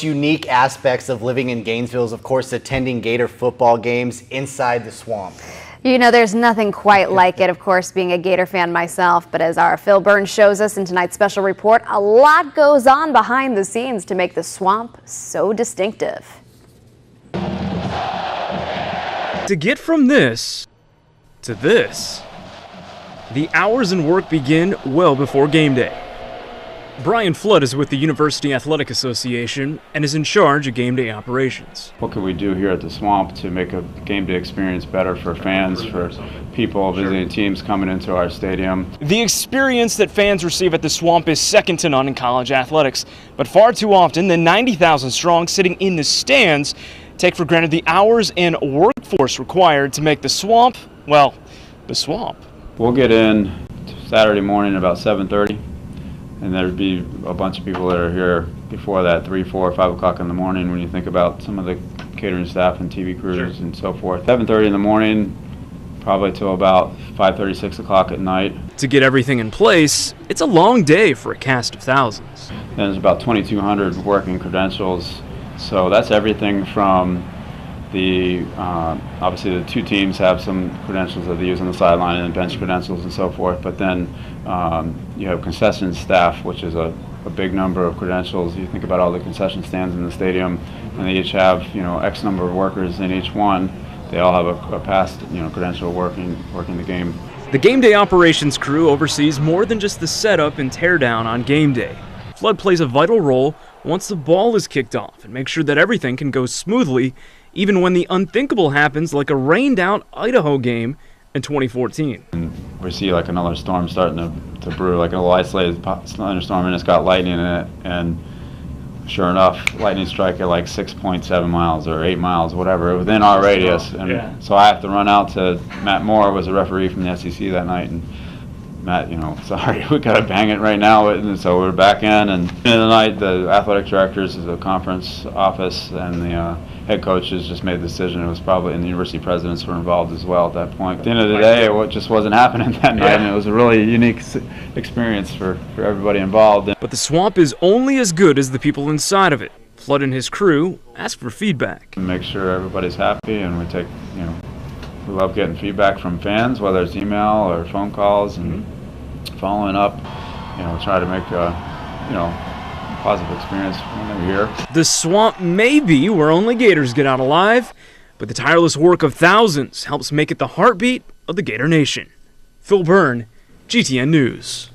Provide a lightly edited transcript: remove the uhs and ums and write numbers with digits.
most unique aspects of living in Gainesville is, of course, attending Gator football games inside the swamp. You know, there's nothing quite like it, of course, being a Gator fan myself, but as our Phil Burns shows us in tonight's special report, a lot goes on behind the scenes to make the swamp so distinctive. To get from this to this, the hours and work begin well before game day. Brian Flood is with the University Athletic Association and is in charge of game day operations. What can we do here at the Swamp to make a game day experience better for fans, for people visiting teams coming into our stadium? The experience that fans receive at the Swamp is second to none in college athletics, but far too often the 90,000 strong sitting in the stands take for granted the hours and workforce required to make the Swamp, well, the Swamp. We'll get in Saturday morning about 7:30. And there'd be a bunch of people that are here before that, 3, 4, 5 o'clock in the morning when you think about some of the catering staff and TV crews and so forth. 7:30 in the morning, probably till about 5:30, 6 o'clock at night. To get everything in place, it's a long day for a cast of thousands. Then there's about 2,200 working credentials. So that's everything from the, obviously the two teams have some credentials that they use on the sideline and bench credentials and so forth, but then you have concession staff, which is a big number of credentials. You think about all the concession stands in the stadium, and they each have, you know, X number of workers in each one. They all have a past, you know, credential working the game. The game day operations crew oversees more than just the setup and teardown on game day. Flood plays a vital role once the ball is kicked off and makes sure that everything can go smoothly even when the unthinkable happens, like a rained-out Idaho game in 2014. And we see like another storm starting to brew, like a little isolated thunderstorm, and it's got lightning in it, and sure enough, lightning strike at like 6.7 miles or 8 miles, whatever, within our radius. And so I have to run out to Matt Moore, was a referee from the SEC that night, and Matt, you know, sorry, we gotta bang it right now. And so we're back in, and in the night, the athletic directors of the conference office and the head coaches just made the decision. It was probably, and the university presidents were involved as well at that point. At the end of the day, it just wasn't happening that night, and it was a really unique experience for everybody involved. But the Swamp is only as good as the people inside of it. Flood and his crew ask for feedback. Make sure everybody's happy, and we take, you know, we love getting feedback from fans, whether it's email or phone calls, and following up, you know, try to make a, you know, positive experience when they're here. The Swamp may be where only Gators get out alive, but the tireless work of thousands helps make it the heartbeat of the Gator Nation. Phil Byrne, GTN News.